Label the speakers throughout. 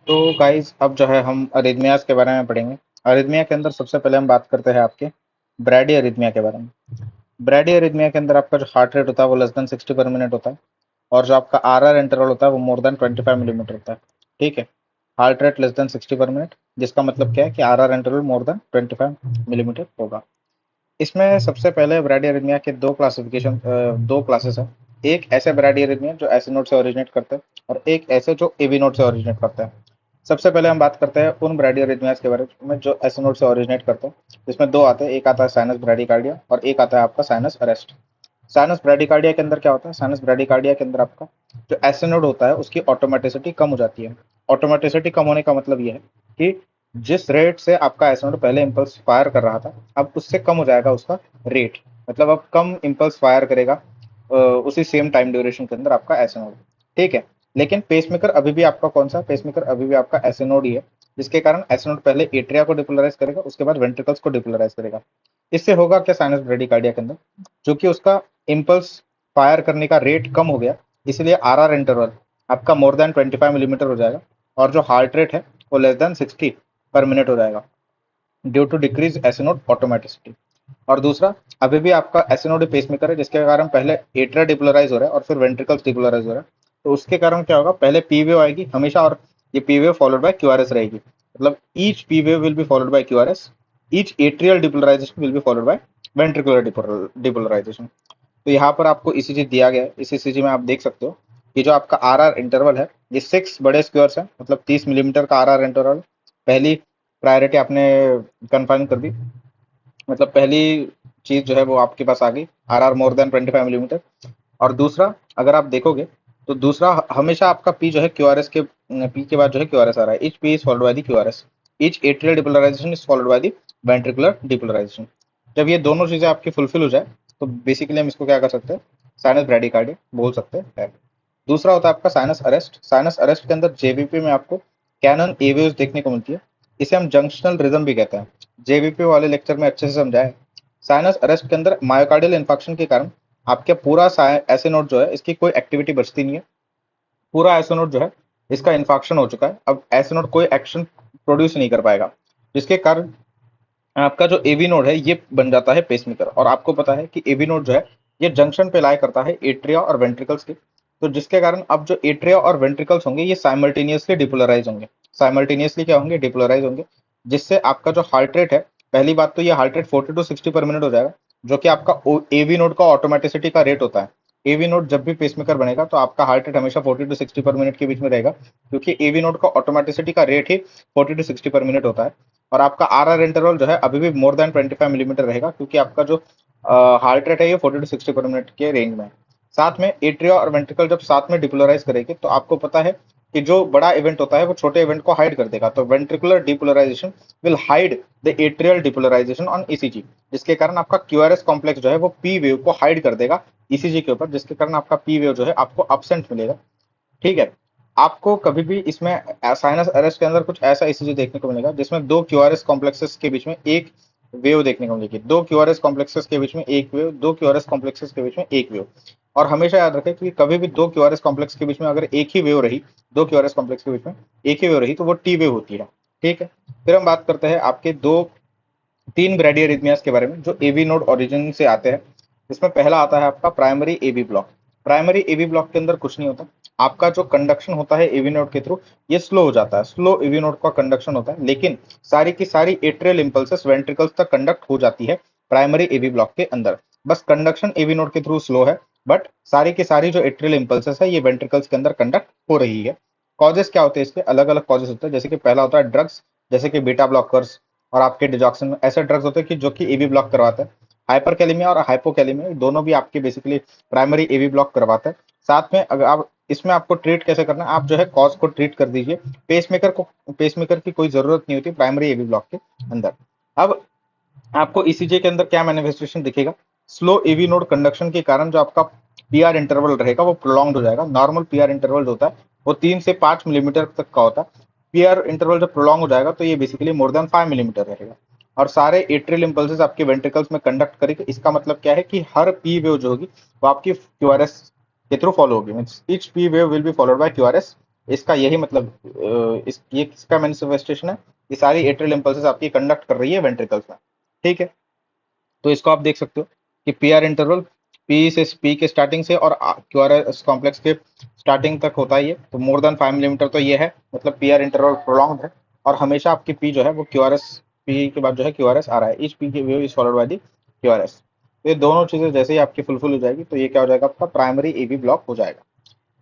Speaker 1: तो गाइस अब जो है हम अरिथमियास के बारे में पढ़ेंगे। अरिथमिया के अंदर सबसे पहले हम बात करते हैं आपके ब्रैडी अरिथमिया के बारे में। ब्रैडी अरिथमिया के अंदर आपका जो हार्ट रेट होता है वो लेस देन 60 पर मिनट होता है, और जो आपका आर आर इंटरवल होता है वो मोर देन 25 मिलीमीटर होता है। ठीक है, heart rate less than 60 per minute, जिसका मतलब क्या है कि R R interval more than 25 millimetre होगा। इसमें सबसे पहले ब्राडी के दो क्लासेस है। एक ऐसे ब्राडी जो ऐसे नोड से ओरिजिनेट करते हैं, और एक ऐसे जो एवी नोड से ओरिजिनेट करते हैं। सबसे पहले हम बात करते हैं उन ब्राडी के बारे में जो ऐसे नोड से ओरिजिनेट करते हैं। इसमें दो आते हैं, एक आता है साइनस ब्राडिकार्डिया और एक आता है आपका साइनस अरेस्ट। साइनस ब्राडिकार्डिया के अंदर क्या होता है? साइनस ब्राडिकार्डिया के अंदर आपका जो एसिनोड होता है उसकी ऑटोमेटिसिटी कम हो जाती है। ऑटोमेटिसिटी कम होने का मतलब ये है कि जिस रेट से आपका एसिनोड पहले इंपल्स फायर कर रहा था, अब उससे कम हो जाएगा उसका रेट। मतलब अब कम इंपल्स फायर करेगा उसी सेम टाइम ड्यूरेशन के अंदर आपका एसिनोड। ठीक है, लेकिन पेसमेकर अभी भी आपका कौन सा? पेसमेकर अभी भी आपका एसिनोड ही है, जिसके कारण एसिनोड पहले एट्रिया को डिपोलराइज करेगा, उसके बाद वेंट्रिकल्स को डिपोलराइज करेगा। इससे होगा क्या साइनस ब्रेडिकार्डिया के अंदर? जो कि उसका इम्पल्स फायर करने का रेट कम हो गया, इसलिए आर आर इंटरवल आपका मोर देन 25 मिलीमीटर हो जाएगा, और जो हार्ट रेट है वो लेस देन 60 पर मिनट हो जाएगा, ड्यू टू डिक्रीज एसिनोड ऑटोमेटिसिटी। और दूसरा, अभी भी आपका एसिनोड पेसमेकर है, जिसके कारण पहले एट्रिया डिपोलराइज हो रहा है और फिर वेंट्रिकल्स डिपोलराइज हो रहा है। तो उसके कारण क्या होगा? पहले पी वेव आएगी हमेशा, और ये P wave followed by Q R S रहेगी। मतलब each P wave will be followed by Q R S, each atrial depolarization will be followed by ventricular depolarization. तो यहाँ पर आपको ईसीजी दिया गया है। इस ईसीजी में आप देख सकते हो कि जो आपका आर आर इंटरवल है, ये 6 बड़े स्क्वायर्स है, मतलब 30 मिलीमीटर का आर आर इंटरवल। पहली प्रायोरिटी आपने कंफर्म कर दी, मतलब पहली चीज जो है वो आपके पास आ गई, R R more than 25 millimetre. और दूसरा, अगर आप देखोगे तो दूसरा हमेशा आपका पी जो है क्यू आर एस के पी के बाद जो है क्यू आर एस आ रहा है। Each P is followed by the Q R S, each atrial depolarization is followed by the ventricular depolarization. जब ये दोनों चीजें आपकी फुलफिल हो जाए तो बेसिकली हम इसको क्या कर सकते हैं? साइनस ब्रेडिकार्डिया बोल सकते हैं। दूसरा होता है आपका साइनस अरेस्ट। साइनस अरेस्ट के अंदर जेवीपी में आपको कैनन एवेव्स देखने को मिलती है। इसे हम जंक्शनल रिदम भी कहते हैं। जेवीपी वाले लेक्चर में अच्छे से समझाया। साइनस अरेस्ट के अंदर मायोकार्डियल इन्फेक्शन के कारण आपके पूरा ऐसे नोड जो है इसकी कोई एक्टिविटी बचती नहीं है। पूरा ऐसे नोड जो है इसका इन्फेक्शन हो चुका है, अब ऐसे नोड कोई एक्शन प्रोड्यूस नहीं कर पाएगा, जिसके कारण आपका जो एवी नोड है ये बन जाता है पेसमेकर। और आपको पता है कि एवी नोड जो है ये जंक्शन पे लाई करता है एट्रिया और वेंट्रिकल्स के। तो जिसके कारण अब जो एट्रिया और वेंट्रिकल्स होंगे ये साइमल्टेनियसली डिपोलराइज होंगे। साइमल्टेनियसली क्या होंगे? डिपोलराइज होंगे, जिससे आपका जो हार्ट रेट है, पहली बात तो ये heart rate 40 to 60 per minute हो जाएगा, जो कि आपका एवी नोड का ऑटोमेटिसिटी का रेट होता है। एवी नोड जब भी पेसमेकर बनेगा तो आपका हार्ट रेट हमेशा 40 टू 60 पर मिनट के बीच में रहेगा, क्योंकि एवी नोड का ऑटोमेटिसिटी का रेट ही 40 टू 60 पर मिनट होता है। और आपका आर आर इंटरवल जो है अभी भी मोर देन 25 मिलीमीटर रहेगा, क्योंकि आपका जो हार्ट रेट है ये 40 टू 60 पर मिनट के रेंज में है। साथ में एट्रिया और वेंट्रिकल जब साथ में डिपोलराइज करेंगे तो आपको पता है कि जो बड़ा इवेंट होता है वो छोटे इवेंट को हाइड कर देगा। तो ventricular depolarization will hide the atrial depolarization on ECG, जिसके कारण आपका क्यूआरएस कॉम्प्लेक्स जो है वो पी वेव को हाइड कर देगा ईसीजी के ऊपर, जिसके कारण आपका पी वेव जो है आपको एब्सेंट मिलेगा। ठीक है, आपको कभी भी इसमें साइनस अरेस्ट के अंदर कुछ ऐसा ईसीजी देखने को मिलेगा जिसमें दो क्यूआरएस कॉम्प्लेक्सेस के बीच में एक वेव देखने को मिलेगी। दो क्यूआरएस कॉम्प्लेक्सेस के बीच में एक वेव, दो क्यूआरएस कॉम्प्लेक्सेस के बीच में एक वेव। और हमेशा याद रखें कि कभी भी दो क्यूआरएस कॉम्प्लेक्स के बीच में अगर एक ही वेव रही, दो क्यूआरएस कॉम्प्लेक्स के बीच में एक ही वेव रही तो वो टी वेव होती है। ठीक है, फिर हम बात करते हैं आपके दो तीन ब्रेडियरिथमियास के बारे में जो एवी नोड ओरिजिन से आते हैं। इसमें पहला आता है आपका primary AV block. Primary AV block के अंदर कुछ नहीं होता, आपका जो कंडक्शन होता है एवी नोड के थ्रू ये स्लो हो जाता है। स्लो एवी नोड का कंडक्शन होता है, लेकिन सारी की सारी एट्रियल इंपल्सेस वेंट्रिकल्स तक कंडक्ट हो जाती है प्राइमरी एवी ब्लॉक के अंदर। बस कंडक्शन एवी नोड के थ्रू स्लो है, बट सारी की सारी जो एट्रियल इंपल्सेस है ये वेंट्रिकल्स के अंदर कंडक्ट हो रही है। कॉजेस क्या होते हैं इसके? अलग अलग कॉजेस होते हैं, जैसे कि पहला होता है ड्रग्स, जैसे कि बीटा ब्लॉकर्स और आपके डिजॉक्सिन। ऐसे ड्रग्स होते हैं कि जो कि एवी ब्लॉक करवाते हैं। हाइपरकैलेमिया और हाइपोकैलेमिया दोनों भी आपके बेसिकली प्राइमरी एवी ब्लॉक करवाते हैं। साथ में अगर आप इसमें आपको ट्रीट कैसे करना है, आप जो है कॉज को ट्रीट कर दीजिए। पेसमेकर की कोई जरूरत नहीं होती प्राइमरी एवी ब्लॉक के अंदर। अब आपको ईसीजी के अंदर क्या मैनिफेस्टेशन दिखेगा? स्लो एवी नोड कंडक्शन के कारण जो आपका पीआर इंटरवल रहेगा वो प्रोलॉन्ग हो जाएगा। नॉर्मल पीआर इंटरवल जो होता है वो 3 से 5 मिलीमीटर तक का होता है। पीआर इंटरवल जब प्रोलॉन्ग हो जाएगा तो ये बेसिकली मोर देन 5 मिलीमीटर रहेगा, और सारे एट्रियल इंपल्सेस आपके वेंट्रिकल्स में कंडक्ट करेगी। इसका मतलब क्या है कि हर पी वेव जो होगी वो आपकी क्यूआरएस के थ्रू फॉलो होगी। Means each P wave will be followed by QRS इसका यही मतलब ये किसका मैनिफेस्टेशन है? ये सारी एट्रियल इम्पल्सेस आपकी कंडक्ट कर रही है वेंट्रिकल्स में। ठीक है, तो इसको आप देख सकते हो कि पी आर इंटरवल पी के स्टार्टिंग से और क्यू आर एस कॉम्प्लेक्स के स्टार्टिंग तक होता है। ये तो मोर देन 5 मिलीमीटर तो ये है, मतलब पी आर इंटरवल प्रोलॉन्ग है। और हमेशा आपकी पी जो है वो क्यू आर एस, पी के बाद जो है क्यू आर एस आ रहा है, ईच पी की wave is followed by the Q R S. तो ये दोनों चीजें जैसे ही आपकी फुलफिल हो जाएगी तो ये क्या हो जाएगा, आपका प्राइमरी ए बी ब्लॉक हो जाएगा।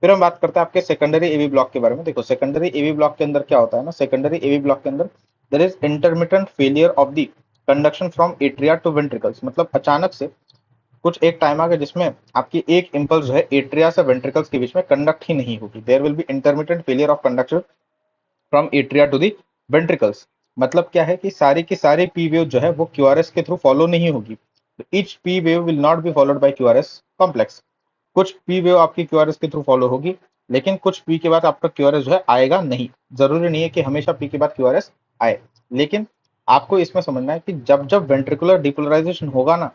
Speaker 1: फिर हम बात करते हैं आपके सेकेंडरी एवी ब्लॉक के बारे में। देखो सेकेंडरी एवी ब्लॉक के अंदर क्या होता है ना, सेकेंडरी एवी ब्लॉक के अंदर there is intermittent failure of the conduction from atria to ventricles. मतलब अचानक से कुछ एक टाइम आ गया जिसमें आपकी एक इंपल्स जो है एट्रिया से वेंट्रिकल्स के बीच में कंडक्ट ही नहीं होगी। There will be intermittent failure of conduction from atria to the ventricles. मतलब क्या है कि सारी की सारी पी वेव जो है वो क्यूआरएस के थ्रू फॉलो नहीं होगी। Each P wave will not be followed by QRS complex. कुछ पी वेव आपकी क्यूआरएस के थ्रू फॉलो होगी, लेकिन कुछ पी के बाद आपका क्यूआरएस जो है आएगा नहीं। जरूरी नहीं है कि हमेशा पी के बाद क्यूआरएस आए, लेकिन आपको इसमें समझना है कि जब जब वेंट्रिकुलर डिपोलराइजेशन होगा ना,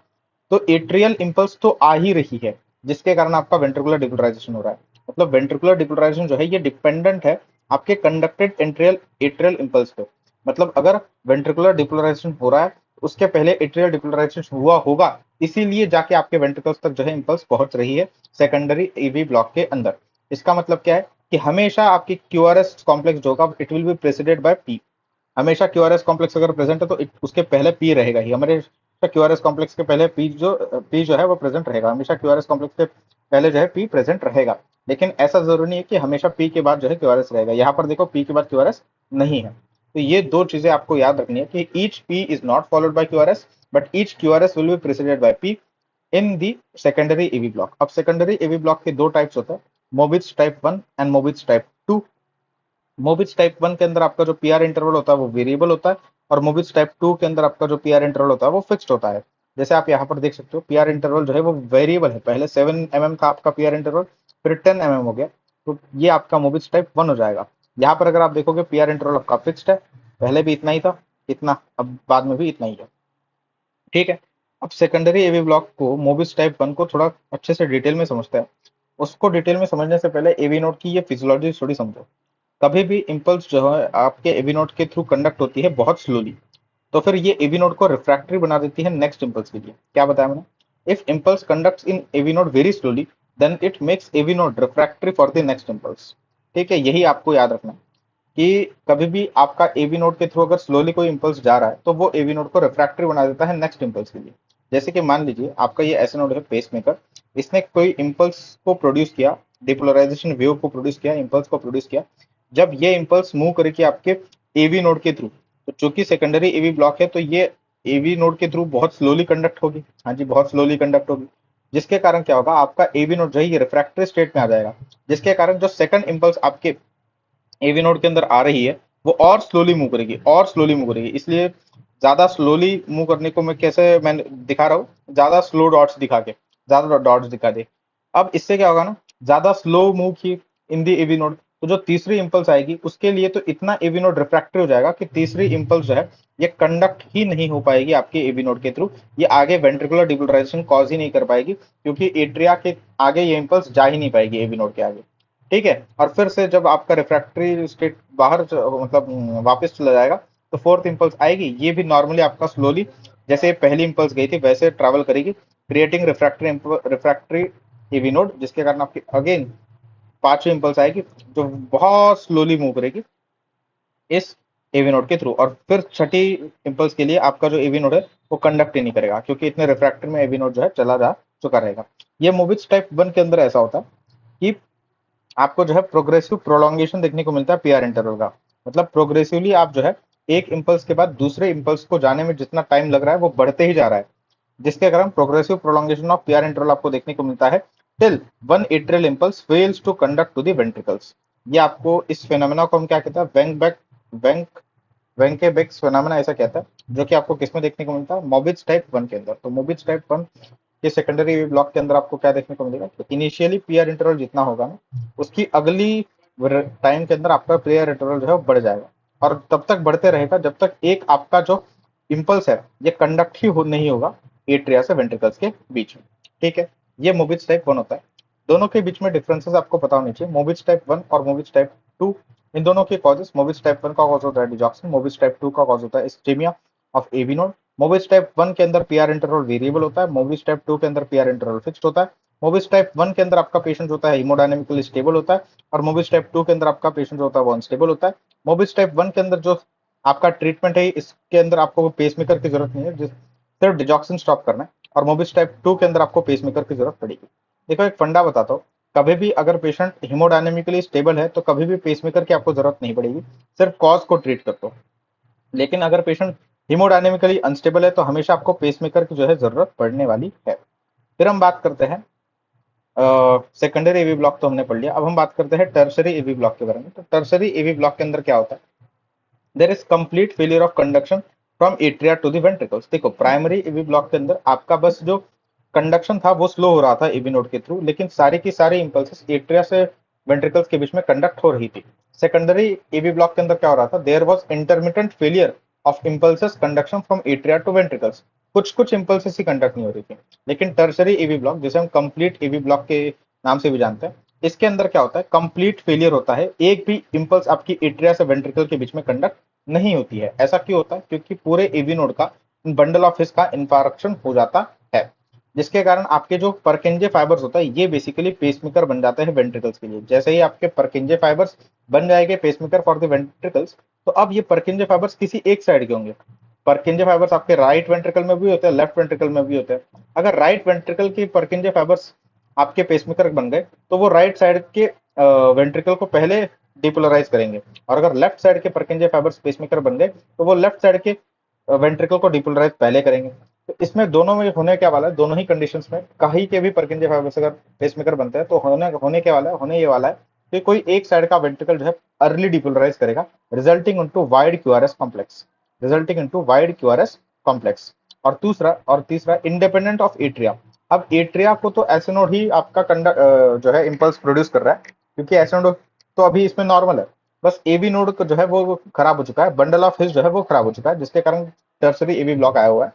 Speaker 1: तो एट्रियल इंपल्स तो आ ही रही है, जिसके कारण आपका वेंट्रिकुलर डिपोलराइजेशन हो रहा है। मतलब वेंट्रिकुलर डिपोलराइजेशन जो है ये डिपेंडेंट है आपके कंडक्टेड एट्रियल एट्रियल इंपल्स पे। मतलब अगर वेंट्रिकुलर डिपोलराइजेशन हो रहा है, उसके पहले एट्रियल डिपोलराइजेशन हुआ होगा, इसीलिए जाके आपके वेंट्रिकल्स तक जो है इंपल्स पहुंच रही है सेकेंडरी ईवी ब्लॉक के अंदर। इसका मतलब क्या है कि हमेशा आपकी क्यूआरएस कॉम्प्लेक्स जो होगा it will be preceded by P. हमेशा क्यूआरएस कॉम्प्लेक्स अगर प्रेजेंट है तो उसके पहले पी रहेगा ही। हमारे क्यूआरएस कॉम्प्लेक्स के पहले पी जो है वो प्रेजेंट रहेगा। हमेशा क्यूआरएस कॉम्प्लेक्स के पहले जो है पी प्रेजेंट रहेगा। लेकिन ऐसा जरूरी नहीं है कि हमेशा पी के बाद जो है क्यूआरएस रहेगा। यहाँ पर देखो पी के बाद क्यूआरएस नहीं है। तो ये दो चीजें आपको याद रखनी है कि each P is not followed by QRS, but each QRS will be preceded by P in the secondary AV block. अब सेकेंडरी ईवी ब्लॉक के दो टाइप्स होते हैं, Mobitz type 1 and Mobitz type 2। Mobitz type 1 के अंदर आपका जो PR interval होता है वो वेरिएबल होता है, और मोबिट्स टाइप 2 के अंदर आपका जो पीआर इंटरवल होता है वो फिक्स्ड होता है। जैसे आप यहाँ पर देख सकते हो पीआर इंटरवल जो है वो वेरिएबल है। पहले 7 mm था आपका पीआर इंटरवल, फिर 10 mm हो गया, तो ये आपका मोबिट्स टाइप 1 हो जाएगा। यहाँ पर अगर आप देखोगे पीआर इंटरवल आपका फिक्स्ड है, पहले भी इतना ही था, इतना, अब बाद में भी इतना ही है। ठीक है, अब सेकेंडरी एवी ब्लॉक को मोबिस टाइप 1 को थोड़ा अच्छे से डिटेल में समझते हैं। उसको डिटेल में समझने से पहले एवी नोड की ये फिजियोलॉजी थोड़ी समझो। कभी भी इंपल्स जो है आपके एवी नोड के थ्रू कंडक्ट होती है बहुत स्लोली, तो फिर ये एवी नोड को रिफ्रैक्टरी बना देती है नेक्स्ट इंपल्स के लिए। क्या बताया मैंने? If impulse conducts in AV node very slowly, then it makes AV node refractory for the next impulse. ठीक है, यही आपको याद रखना है कि कभी भी आपका एवी नोड के थ्रू अगर स्लोली कोई इंपल्स जा रहा है तो वो एवी नोड को रिफ्रैक्टरी बना देता है नेक्स्ट इंपल्स के लिए। जैसे कि मान लीजिए आपका ये ऐसा नोड है पेसमेकर, इसने कोई इंपल्स को प्रोड्यूस किया, डिपोलराइजेशन वेव को प्रोड्यूस किया, इंपल्स को प्रोड्यूस किया। जब ये इंपल्स मूव करके आपके एवी नोड के थ्रू, तो चूंकि सेकेंडरी एवी ब्लॉक है तो ये एवी नोड के थ्रू बहुत स्लोली कंडक्ट होगी। हाँ जी, बहुत स्लोली कंडक्ट होगी, जिसके कारण क्या होगा, आपका एवी नोड जो है ये रिफ्रैक्टरी स्टेट में आ जाएगा, जिसके कारण जो सेकंड इंपल्स आपके एवी नोड के अंदर आ रही है वो और स्लोली मूव करेगी, और स्लोली मूव करेगी। इसलिए ज्यादा स्लोली मूव करने को मैं दिखा रहा हूँ, ज्यादा स्लो डॉट्स दिखा के, ज्यादा डॉट्स दिखा दे। अब इससे क्या होगा ना, ज्यादा स्लो मूव की इन दी एवी नोड, तो जो तीसरी इंपल्स आएगी उसके लिए तो इतना एवी नोड रिफ्रैक्टरी हो जाएगा कि तीसरी इंपल्स जो है ये कंडक्ट ही नहीं हो पाएगी आपके एवी नोड के थ्रू। ये आगे वेंट्रिकुलर डिपोलराइजेशन कॉज ही नहीं कर पाएगी, क्योंकि एट्रिया के आगे ये इंपल्स जा ही नहीं पाएगी एवी नोड के आगे। ठीक है, और फिर से जब आपका रिफ्रैक्टरी स्टेट बाहर मतलब वापस चला जाएगा, तो फोर्थ इंपल्स आएगी, ये भी नॉर्मली आपका स्लोली जैसे पहली इंपल्स गई थी वैसे ट्रैवल करेगी, क्रिएटिंग रिफ्रैक्टरी एवी नोड, जिसके कारण आपकी अगेन पांचवी इंपल्स आएगी जो बहुत स्लोली मूव करेगी इस एवी नोड के थ्रू। और फिर छठी इंपल्स के लिए आपका जो एवी नोड है वो कंडक्ट ही नहीं करेगा, क्योंकि इतने रिफ्रैक्टरी में एवी नोड जो है चला जा चुका रहेगा। ये मूविज टाइप 1 के अंदर ऐसा होता है कि आपको जो है प्रोग्रेसिव प्रोलॉन्गेशन देखने को मिलता है पीआर इंटरवल का। मतलब प्रोग्रेसिवली आप जो है एक इंपल्स के बाद दूसरे इंपल्स को जाने में जितना टाइम लग रहा है वो बढ़ते ही जा रहा है, जिसके कारण progressive prolongation of PR interval आपको देखने को मिलता है till one atrial impulse fails to conduct to the ventricles. ये आपको इस फेनोमेना को हम क्या कहते हैं, वेंक वेंकेबेक्स फेनोमेना ऐसा कहता है, जो कि आपको किसमें देखने को मिलता है, मोबिट्स टाइप 1 के अंदर। तो मोबिट्स टाइप 1 ये सेकेंडरी ब्लॉक के अंदर आपको क्या देखने को मिलेगा, तो इनिशियली पीआर इंटरवल जितना होगा ना, उसकी अगली टाइम के अंदर आपका पीआर इंटरवल जो है बढ़ जाएगा, और तब तक बढ़ते रहेगा जब तक एक आपका जो इंपल्स है ये कंडक्ट ही नहीं होगा एट्रिया से वेंट्रिकल्स के बीच में। ठीक है, ये मोबिट्स टाइप 1 होता है। दोनों के बीच में डिफरेंसेस आपको पता होनी चाहिए, मोबिट्स टाइप 1 और मोबिट्स टाइप 2। इन दोनों के कॉजेस, मोबिस टाइप 1 का कॉज होता है डिजॉक्सिन, मोबिस टाइप 2 का कॉज होता है ischaemia of AV node. Mobitz type 1 के अंदर पीआर इंटरवल वेरिएबल होता है, मोबिस टाइप 2 के अंदर पीआर इंटरवल फिक्स्ड होता है। मोबिस टाइप 1 के अंदर आपका पेशेंट होता है हिमोडायनेमिकली स्टेबल होता है, और मोबिस टाइप 2 के अंदर आपका पेशेंट होता है वो अनस्टेबल होता है। मोबिस टाइप 1 के अंदर जो आपका ट्रीटमेंट है, इसके अंदर आपको पेसमेकर की जरूरत नहीं है, सिर्फ डिजॉक्सिन स्टॉप करना है। और मोबिस टाइप 2 के अंदर आपको पेसमेकर की जरूरत पड़ेगी। देखो एक फंडा बताता हूँ, कभी भी अगर पेशेंट हिमोडायनेमिकली स्टेबल है तो कभी भी पेसमेकर की आपको जरूरत नहीं पड़ेगी, सिर्फ कॉज को ट्रीट कर दो। लेकिन अगर पेशेंट हिमोडायनेमिकली अनस्टेबल है तो हमेशा आपको पेसमेकर की जो है जरूरत पड़ने वाली है। फिर हम बात करते हैं सेकेंडरी एवी ब्लॉक तो हमने पढ़ लिया, अब हम बात करते हैं टर्सरी एवी ब्लॉक के बारे में। तो टर्सरी एवी ब्लॉक के अंदर क्या होता है, there is complete failure of conduction from atria to the ventricles. देखो प्राइमरी एवी ब्लॉक के अंदर आपका बस जो कंडक्शन था वो स्लो हो रहा था एवी नोड के थ्रू, लेकिन सारी की सारी इंपल्सेस एट्रिया से वेंट्रिकल्स के बीच में कंडक्ट हो रही थी। सेकेंडरी एवी ब्लॉक के अंदर क्या हो रहा था, there was intermittent failure of impulses conduction from atria to ventricles. कुछ कुछ इंपल्सेस ही कंडक्ट नहीं हो रही थी। लेकिन टर्सरी एवी ब्लॉक, जिसे हम कंप्लीट एवी ब्लॉक के नाम से भी जानते हैं, इसके अंदर क्या होता है, कंप्लीट फेलियर होता है, एक भी इंपल्स आपकी एट्रिया से वेंट्रिकल के बीच में कंडक्ट नहीं होती है। ऐसा क्यों होता है, क्योंकि पूरे एवी नोड का बंडल ऑफ हिस का इंफार्क्शन हो जाता है, जिसके कारण आपके जो परकिंजे फाइबर्स होता है ये बेसिकली पेसमेकर बन जाते हैं वेंट्रिकल्स के लिए। जैसे ही आपके परकिंजे फाइबर्स बन जाएंगे पेसमेकर फॉर द वेंट्रिकल्स, तो अब ये परकिंजे फाइबर्स किसी एक साइड के होंगे। परकिंजे फाइबर्स आपके राइट वेंट्रिकल में भी होते हैं, लेफ्ट वेंट्रिकल में भी होते हैं। अगर राइट वेंट्रिकल की परकिंजे फाइबर्स आपके पेसमेकर बन गए तो वो राइट साइड के वेंट्रिकल को पहले डिपोलराइज करेंगे, और अगर लेफ्ट साइड के परकिंजे फाइबर्स पेसमेकर बन गए तो वो लेफ्ट साइड के वेंट्रिकल को डिपोलराइज पहले करेंगे। तो इसमें दोनों में होने क्या वाला है, दोनों ही कंडीशंस में कहीं के भी परकिंजे फाइबर्स अगर पेसमेकर बनते हैं तो होने क्या वाला है, होने ये वाला है कि कोई एक साइड का वेंट्रिकल जो है अर्ली डिपोलराइज करेगा, resulting into wide QRS complex, resulting into wide QRS complex. और तीसरा इंडिपेंडेंट ऑफ एट्रिया। अब एट्रिया को तो ऐसे नोड ही आपका जो है इंपल्स प्रोड्यूस कर रहा है, क्योंकि ऐसे नोड तो अभी इसमें नॉर्मल है। बस एवी नोड जो है वो खराब हो चुका है, बंडल ऑफ हिस जो है वो खराब हो चुका है, जिसके कारण टर्सरी एवी ब्लॉक आया हुआ है।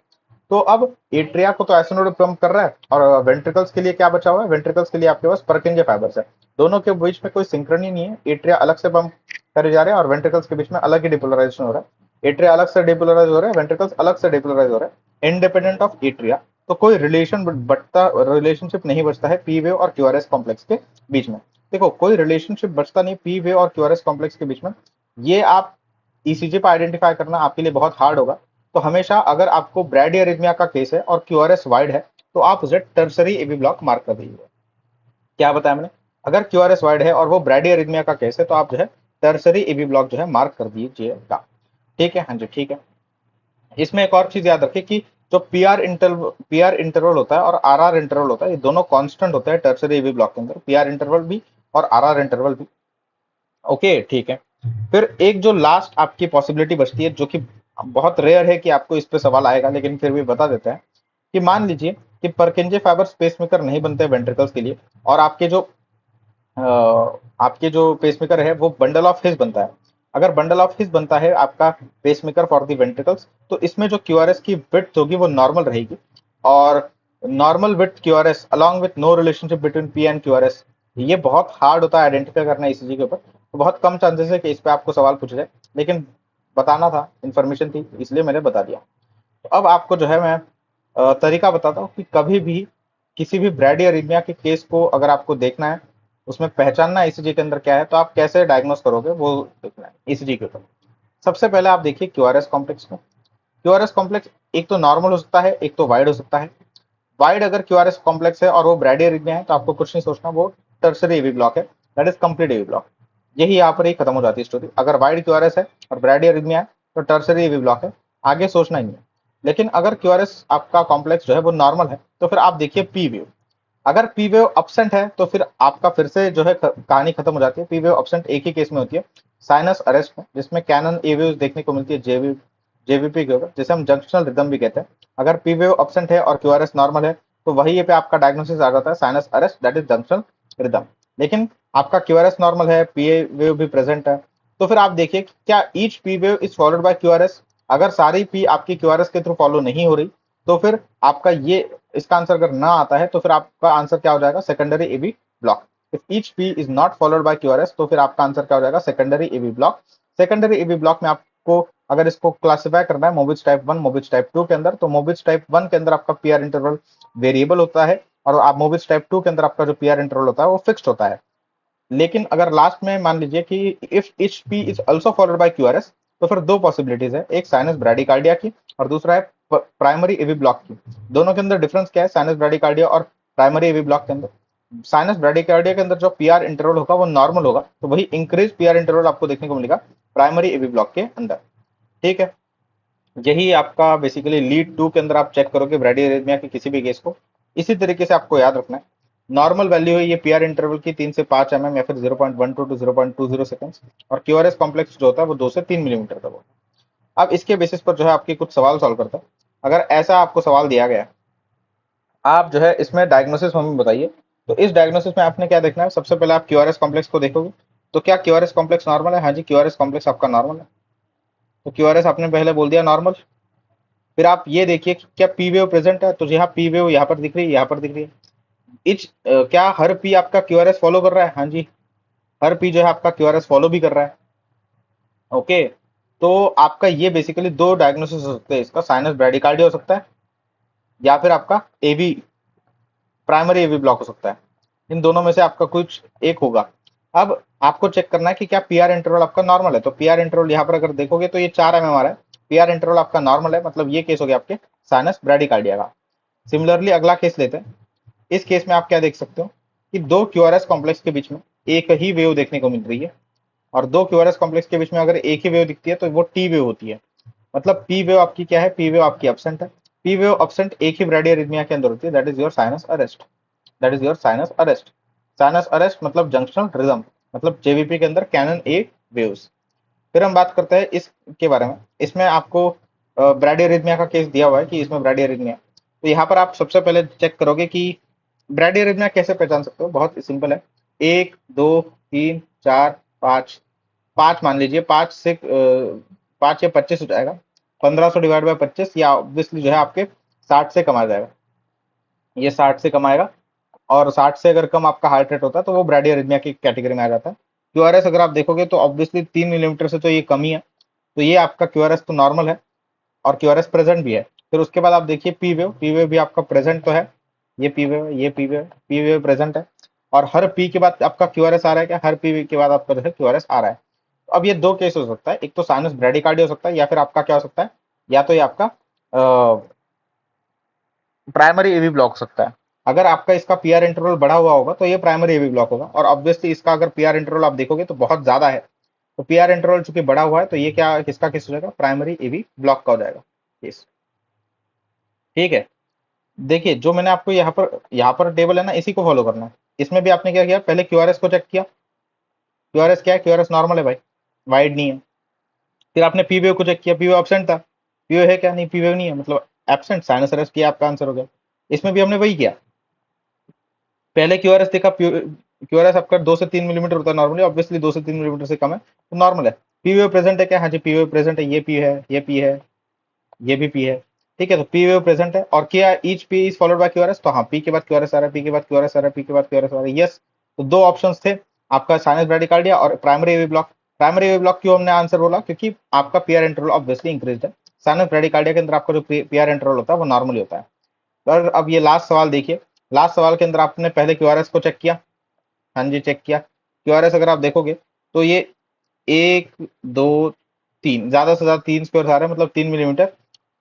Speaker 1: तो अब एट्रिया को तो ऐसे नोड पंप कर रहा है, और वेंट्रिकल्स के लिए क्या बचा हुआ है, वेंट्रिकल्स के लिए आपके पास परकिंजे फाइबर्स है। दोनों के बीच में कोई सिंक्रनी नहीं है, एट्रिया अलग से पंप करे जा रहे हैं और वेंट्रिकल्स के बीच में अलग ही डिपोलराइजेशन हो रहा है। एट्रिया अलग से डिपोलराइज हो रहा है, वेंट्रिकल्स अलग से डिपोलराइज हो रहा है, इंडिपेंडेंट ऑफ एट्रिया। तो कोई रिलेशनशिप नहीं बचता है पी वेव और क्यूआरएस कॉम्प्लेक्स के बीच में। देखो कोई रिलेशनशिप बचता नहीं पी वेव और क्यूआरएस कॉम्प्लेक्स के बीच में, ये आप ईसीजी पर आइडेंटिफाई करना आपके लिए बहुत हार्ड होगा। तो हमेशा अगर आपको ब्रैडियरिथमिया का केस है और क्यूआरएस वाइड है तो आप उसे टर्सरी एवी ब्लॉक मार्क कर दीजिए। क्या बताया मैंने, अगर क्यूआरएस वाइड है और वो ब्रैडियरिथमिया का केस है तो आप जो है टर्सरी एवी ब्लॉक जो है मार्क कर दीजिएगा। ठीक है, हाँ जी ठीक है। इसमें एक और चीज याद रखिए कि जो पीआर इंटरवल होता है और आरआर इंटरवल होता है, ये दोनों कांस्टेंट होते हैं टर्सरी एवी ब्लॉक के अंदर, पीआर इंटरवल भी और आरआर इंटरवल भी। ओके ठीक है। फिर एक जो लास्ट आपकी पॉसिबिलिटी बचती है, जो कि बहुत रेयर है कि आपको इस पे सवाल आएगा, लेकिन फिर भी बता देते हैं कि मान लीजिए कि परकिंजे फाइबर पेसमेकर नहीं बनते वेंट्रिकल्स के लिए, और आपके जो पेसमेकर है वो बंडल ऑफ हिस बनता है। अगर बंडल ऑफ हिस बनता है आपका पेसमेकर फॉर द वेंट्रिकल्स, तो इसमें जो क्यूआरएस की विड्थ होगी वो नॉर्मल रहेगी, और normal width QRS along with no relationship between P and QRS, ये बहुत हार्ड होता है आइडेंटिफाई करना ईसीजी के ऊपर। तो बहुत कम चांसेस है कि इस पे आपको सवाल पूछ जाए, लेकिन बताना था, इन्फॉर्मेशन थी इसलिए मैंने बता दिया। तो अब आपको जो है मैं तरीका बताता हूँ कि कभी भी किसी भी ब्रैडियरिथमिया के केस को अगर आपको देखना है, उसमें पहचानना ईसीजी के अंदर क्या है, तो आप कैसे डायग्नोस करोगे वो देखना है ईसीजी के ऊपर। सबसे पहले आप देखिए क्यूआरएस कॉम्प्लेक्स को। क्यूआरएस कॉम्प्लेक्स एक तो नॉर्मल हो सकता है, एक तो वाइड हो सकता है। वाइड अगर क्यूआरएस कॉम्प्लेक्स है और वो ब्रैडियरिथमिया है तो आपको कुछ नहीं सोचना, वो टर्सरी एवी ब्लॉक है, that is complete AV block. यही यहाँ पर ही खत्म हो जाती है स्टोरी। अगर वाइड क्यूआरएस है और ब्रैडियरिथमिया है तो टर्सरी एवी ब्लॉक है, आगे सोचना ही नहीं है। लेकिन अगर क्यूआरएस आपका कॉम्प्लेक्स जो है वो नॉर्मल है तो फिर आप देखिए पी वेव। अगर पी वेव अब्सेंट है तो फिर आपका फिर से जो है कहानी खत्म हो जाती है। पी वेव अब्सेंट एक ही केस में होती है, साइनस अरेस्ट में, जिसमें कैनन ए वेव देखने को मिलती है जेवीपी के ऊपर, जिसे हम जंक्शनल रिदम भी कहते हैं। अगर पी वेव अब्सेंट है और क्यूआरएस नॉर्मल है तो वही पे आपका डायग्नोसिस आ जाता है sinus arrest, that is junctional rhythm. लेकिन आपका क्यूआरएस नॉर्मल है, पी वेव भी प्रेजेंट है, तो फिर आप देखिए कि क्या each P wave is followed by QRS. अगर सारी पी आपकी क्यूआरएस के थ्रू फॉलो नहीं हो रही तो फिर आपका ये इसका आंसर अगर ना आता है तो फिर आपका आंसर क्या हो जाएगा, secondary AV block. If each P is not followed by QRS तो फिर आपका आंसर क्या हो जाएगा, secondary AV block. Secondary AV block में आपको अगर इसको क्लासिफाई करना है मोबिज टाइप 1 मोबिज टाइप 2 के अंदर, तो मोबिज टाइप 1 के अंदर आपका पीआर इंटरवल वेरिएबल होता है और आप मोबिज टाइप 2 के अंदर आपका जो पीआर इंटरवल होता है वो फिक्स्ड होता है। लेकिन अगर लास्ट में मान लीजिए कि if etch P is also followed by QRS, तो फिर दो पॉसिबिलिटीज है, एक साइनस ब्राडिकार्डिया की और दूसरा है प्राइमरी एवी ब्लॉक की। दोनों के अंदर डिफरेंस क्या है साइनस ब्राडिकार्डिया और प्राइमरी एवी ब्लॉक के अंदर? साइनस ब्राडिकार्डिया के अंदर जो पीआर इंटरवल होगा वो नॉर्मल होगा, तो वही इंक्रीज पीआर इंटरवल आपको देखने को मिलेगा प्राइमरी एवी ब्लॉक के अंदर। ठीक है, यही आपका बेसिकली लीड 2 के अंदर आप चेक करोगे ब्राडिकार्डिया के किसी भी केस को। इसी तरीके से आपको याद रखना है, नॉर्मल वैल्यू है ये पीआर इंटरवल की 3 से 5 mm या फिर 0.12 टू 0.20 सेकंड्स, और क्यूआरएस कॉम्प्लेक्स जो होता है वो 2 से 3 मिलीमीटर का होता है। अब इसके बेसिस पर जो है आपके कुछ सवाल सॉल्व करता है। अगर ऐसा आपको सवाल दिया गया, आप जो है इसमें डायग्नोसिस हमें बताइए, तो इस डायग्नोसिस में आपने क्या देखना है, सबसे पहले आप क्यूआरएस कॉम्प्लेक्स को देखोगे, तो क्या क्यूआरएस कॉम्प्लेक्स नॉर्मल है? हाँ जी, क्यूआरएस कॉम्प्लेक्स आपका नॉर्मल है, तो क्यूआरएस आपने पहले बोल दिया नॉर्मल। फिर आप ये देखिए कि क्या पी वेव प्रेजेंट है, तो यहाँ पी वेव यहाँ पर दिख रही है, यहाँ पर दिख रही है। क्या हर पी आपका क्यूआरएस फॉलो कर रहा है? हाँ जी, हर पी जो है आपका क्यूआरएस फॉलो भी कर रहा है। ओके, तो आपका ये बेसिकली दो डायग्नोसिस हो सकते हैं, इसका साइनस ब्रैडिकार्डिया हो सकता है या फिर आपका एवी प्राइमरी एवी ब्लॉक हो सकता है। इन दोनों में से आपका कुछ एक होगा। अब आपको चेक करना है कि क्या पीआर इंटरवल आपका नॉर्मल है, तो पीआर इंटरवल यहाँ पर अगर देखोगे तो ये 4 mm आ रहा है, पीआर इंटरवल आपका नॉर्मल है, मतलब ये केस हो गया आपके साइनस ब्रैडिकार्डिया का। सिमिलरली अगला केस लेते हैं। इस केस में आप क्या देख सकते हो कि दो क्यूआरएस कॉम्प्लेक्स के बीच में एक ही वेव देखने को मिल रही है, और दो क्यूआरएस कॉम्प्लेक्स के बीच में अगर एक ही वेव दिखती है तो वो टी वेव होती है। मतलब पी वेव आपकी क्या है, पी वेव आपकी एब्सेंट है। पी वेव एब्सेंट एक ही ब्रैडियरिथमिया के अंदर होती है, that is your sinus arrest, that is your sinus arrest. Sinus arrest मतलब जंक्शनल रिदम, मतलब जेवीपी के अंदर कैनन ए वेव्स। फिर हम बात करते हैं इसके बारे में। इसमें आपको ब्रैडियरिथमिया का केस दिया हुआ है कि इसमें ब्रैडियरिथमिया, तो यहाँ पर आप सबसे पहले चेक करोगे कि ब्रैडियरिथमिया कैसे पहचान सकते हो, बहुत सिंपल है। 1 2 3 4 5, 5 मान लीजिए, 5 या 25 हो जाएगा, 1500 डिवाइड बाय 25, या ऑब्वियसली जो है आपके 60 से कम आ जाएगा, ये 60 से कम आएगा। और 60 से अगर कम आपका हार्ट रेट होता है तो वो ब्रैडियरिथमिया की कैटेगरी में आ जाता है। क्यूआरएस अगर आप देखोगे तो ऑब्वियसली 3 मिलीमीटर से तो ये कम ही है, तो ये आपका क्यूआरएस तो नॉर्मल है और क्यूआरएस प्रेजेंट भी है। फिर उसके बाद आप देखिए पी वेव, पी वेव भी आपका प्रेजेंट तो है, ये पी वेव है, ये P wave, P wave present है। और हर पी के बाद आपका क्यूआरएस आ रहा है क्या? हर पी के बाद आपका जो है क्यूआरएस आ रहा है। तो अब ये दो केस हो सकता है, एक तो साइनस ब्रैडिकार्डिया हो सकता है, या फिर आपका क्या हो सकता है, या तो ये आपका प्राइमरी एवी ब्लॉक हो सकता है। अगर आपका इसका पीआर इंटरवल बढ़ा हुआ होगा तो ये प्राइमरी एवी ब्लॉक होगा, और ऑब्वियसली इसका अगर पीआर इंटरवल आप देखोगे तो बहुत ज्यादा है, तो पीआर इंटरवल चूंकि बढ़ा हुआ है तो ये क्या किसका केस हो जाएगा, प्राइमरी एवी ब्लॉक का हो जाएगा केस। ठीक है, देखिए जो मैंने आपको यहाँ पर टेबल है ना, इसी को फॉलो करना है। इसमें भी आपने क्या किया, पहले क्यूआरएस को चेक किया, क्यूआरएस क्या है, क्यूआरएस नॉर्मल है भाई, वाइड नहीं है। फिर आपने पी वेव को चेक किया, पी वेव एब्सेंट था, पी वेव है क्या, नहीं पी वेव नहीं है, मतलब एब्सेंट, साइनस अरेस्ट किया, आपका आंसर हो गया। इसमें भी हमने वही किया, पहले क्यूआरएस देखा, क्यूआरएस आपका 2 से 3 मिलीमीटर होता है नॉर्मली, ऑब्वियसली 2 से 3 मिलीमीटर से कम है तो नॉर्मल है। पी वेव प्रेजेंट है क्या? हाँ जी, पी वेव प्रेजेंट है, ये पी है, ये पी है, ये भी पी है। ठीक है, तो पी वेव प्रेजेंट है, और क्या each P is followed by QRS, तो हाँ पी के बाद क्यूआरएस आ रहा है, पी के बाद क्यूआरएस आ रहा है, पी के बाद क्यूआरएस आ रहा है, यस। तो दो ऑप्शंस थे आपका, साइनस ब्रैडिकार्डिया और primary AV block. Primary AV block क्यों हमने आंसर बोला, क्योंकि आपका पीआर इंटरवल ऑब्वियसली इंक्रीज है। साइनस ब्रैडिकार्डिया के अंदर आपका जो पीआर इंटरवल होता है वो नॉर्मली होता है। पर अब ये लास्ट सवाल देखिए, लास्ट सवाल के अंदर आपने पहले क्यूआरएस को चेक किया, हाँ जी चेक किया। क्यूआरएस अगर आप देखोगे तो ये 1 2 3, ज्यादा से ज्यादा 3 स्क्वायर आ रहा है, मतलब 3 मिलीमीटर,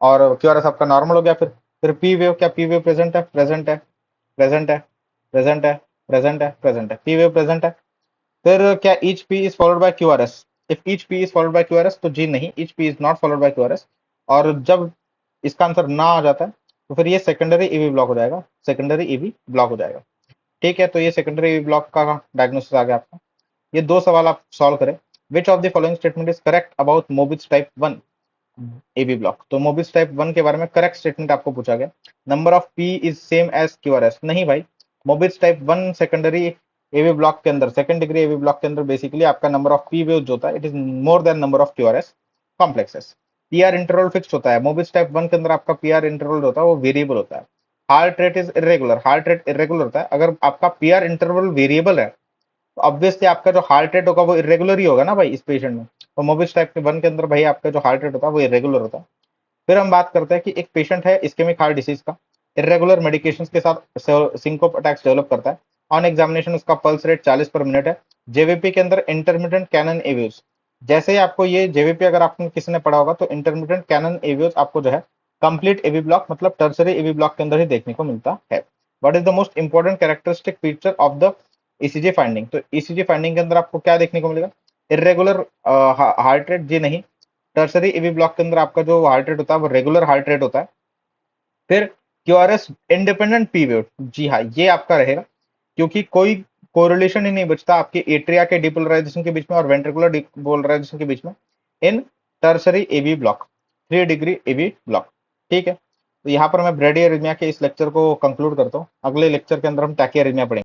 Speaker 1: और क्यूआरएस आपका नॉर्मल हो गया। फिर पी वेव, क्या पी वेव प्रेजेंट है? प्रेजेंट है, प्रेजेंट है, प्रेजेंट है, प्रेजेंट है, प्रेजेंट है, पी वेव प्रेजेंट है। फिर क्या each P is followed by QRS? If each P is followed by QRS तो जी नहीं, each P is not followed by QRS. और जब इसका आंसर ना आ जाता है तो फिर ये सेकेंडरी ईवी ब्लॉक हो जाएगा, सेकेंडरी ईवी ब्लॉक हो जाएगा। ठीक है, तो ये सेकेंडरी ईवी ब्लॉक का डायग्नोसिस आ गया आपका। ये दो सवाल आप सॉल्व करें। Which of the following statement is correct about Mobitz type 1 AV block? तो मोबिज टाइप 1 के बारे में करेक्ट स्टेटमेंट आपको पूछा गया, number of P is same as QRS. नहीं भाई, Mobitz type 1 secondary AV block के अंदर, सेकंड डिग्री एबी ब्लॉक के अंदर बेसिकली आपका नंबर ऑफ पी वेव जो होता है it is more than number of QRS complexes. PR interval fix होता है, मोबिज टाइप 1 के अंदर आपका पीआर इंटरवल होता है वो वेरिएबल होता है। Heart rate is irregular, heart rate irregular होता है। अगर आपका पीआर इंटरवल वेरिएबल है तो ऑब्वियसली आपका जो हार्ट रेट होगा वो इरेगुलर ही होगा ना भाई इस पेशेंट में। तो मोबिस टाइप के 1 के अंदर भाई आपका जो हार्ट रेट होता है वो इरेगुलर होता है। फिर हम बात करते हैं कि एक पेशेंट है इस्केमिक हार्ट डिसीज का, इरेगुलर मेडिकेशंस के साथ सिंकोप अटैक्स डेवलप करता है। ऑन एग्जामिनेशन उसका पल्स रेट 40 पर मिनट है। जेवीपी के अंदर इंटरमिटेंट कैनन एव्यूज, जैसे ही आपको ये जेवीपी अगर आपको किसी ने पढ़ा होगा तो इंटरमिटेंट कैनन एव्यूज आपको जो है कंप्लीट एवी ब्लॉक मतलब टर्सरी एवी ब्लॉक के अंदर ही देखने को मिलता है। What is the most important characteristic feature of the ECG finding, तो ईसीजी फाइंडिंग के अंदर आपको क्या देखने को मिलेगा, इरेगुलर हार्ट रेट जी नहीं, टर्सरी एवी ब्लॉक के अंदर आपका जो हार्ट रेट होता है वो रेगुलर हार्ट रेट होता है। फिर क्यूआरएस इंडिपेंडेंट पीरियड, जी हाँ ये आपका रहेगा, क्योंकि कोई कोरिलेशन ही नहीं बचता आपके एट्रिया के डिपोलराइजेशन के बीच में और वेंट्रिकुलर डिपोलराइजेशन के बीच में in tertiary AV block, 3 degree AV block. ठीक है, तो यहाँ पर मैं ब्रेडी एरिथमिया के इस लेक्चर को कंक्लूड करता हूँ। अगले लेक्चर के अंदर हम टैकी एरिथमिया पढ़ेंगे।